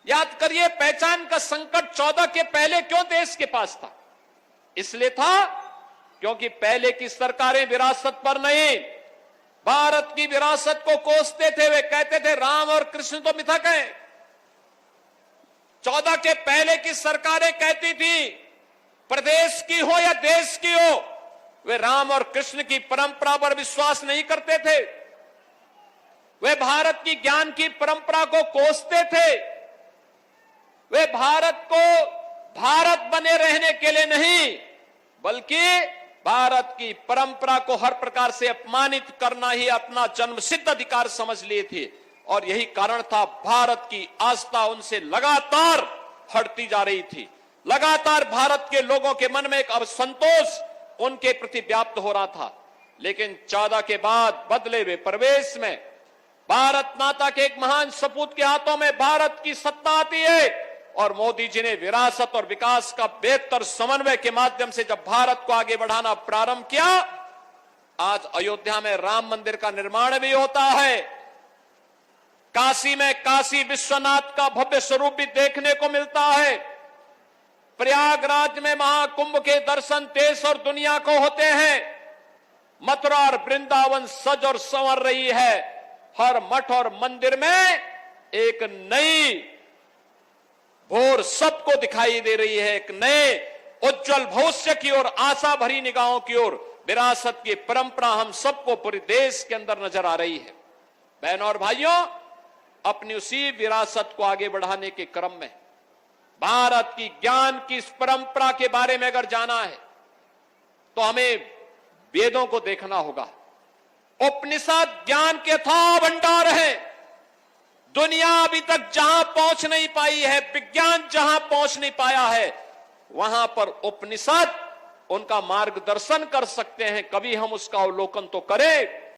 याद करिए, पहचान का संकट 14 के पहले क्यों देश के पास था? इसलिए था क्योंकि पहले की सरकारें विरासत पर नहीं, भारत की विरासत को कोसते थे। वे कहते थे राम और कृष्ण तो मिथक है। 14 के पहले की सरकारें कहती थी, प्रदेश की हो या देश की हो, वे राम और कृष्ण की परंपरा पर विश्वास नहीं करते थे। वे भारत की ज्ञान की परंपरा को कोसते थे। वे भारत को भारत बने रहने के लिए नहीं, बल्कि भारत की परंपरा को हर प्रकार से अपमानित करना ही अपना जन्मसिद्ध अधिकार समझ लिए थे। और यही कारण था, भारत की आस्था उनसे लगातार हटती जा रही थी। लगातार भारत के लोगों के मन में एक असंतोष उनके प्रति व्याप्त हो रहा था। लेकिन 14 के बाद बदले हुए परिवेश में भारत माता के एक महान सपूत के हाथों में भारत की सत्ता आती है और मोदी जी ने विरासत और विकास का बेहतर समन्वय के माध्यम से जब भारत को आगे बढ़ाना प्रारंभ किया, आज अयोध्या में राम मंदिर का निर्माण भी होता है। काशी में काशी विश्वनाथ का भव्य स्वरूप भी देखने को मिलता है। प्रयागराज में महाकुंभ के दर्शन देश और दुनिया को होते हैं। मथुरा और वृंदावन सज और संवर रही है। हर मठ और मंदिर में एक नई भोर सबको दिखाई दे रही है, एक नए उज्जवल भविष्य की ओर, आशा भरी निगाहों की ओर। विरासत की परंपरा हम सबको पूरे देश के अंदर नजर आ रही है। बहनों और भाइयों, अपनी उसी विरासत को आगे बढ़ाने के क्रम में भारत की ज्ञान की इस परंपरा के बारे में अगर जाना है तो हमें वेदों को देखना होगा। उपनिषद ज्ञान के अथाह भंडार है। दुनिया अभी तक जहां पहुंच नहीं पाई है, विज्ञान जहां पहुंच नहीं पाया है, वहां पर उपनिषद उनका मार्गदर्शन कर सकते हैं। कभी हम उसका अवलोकन तो करें।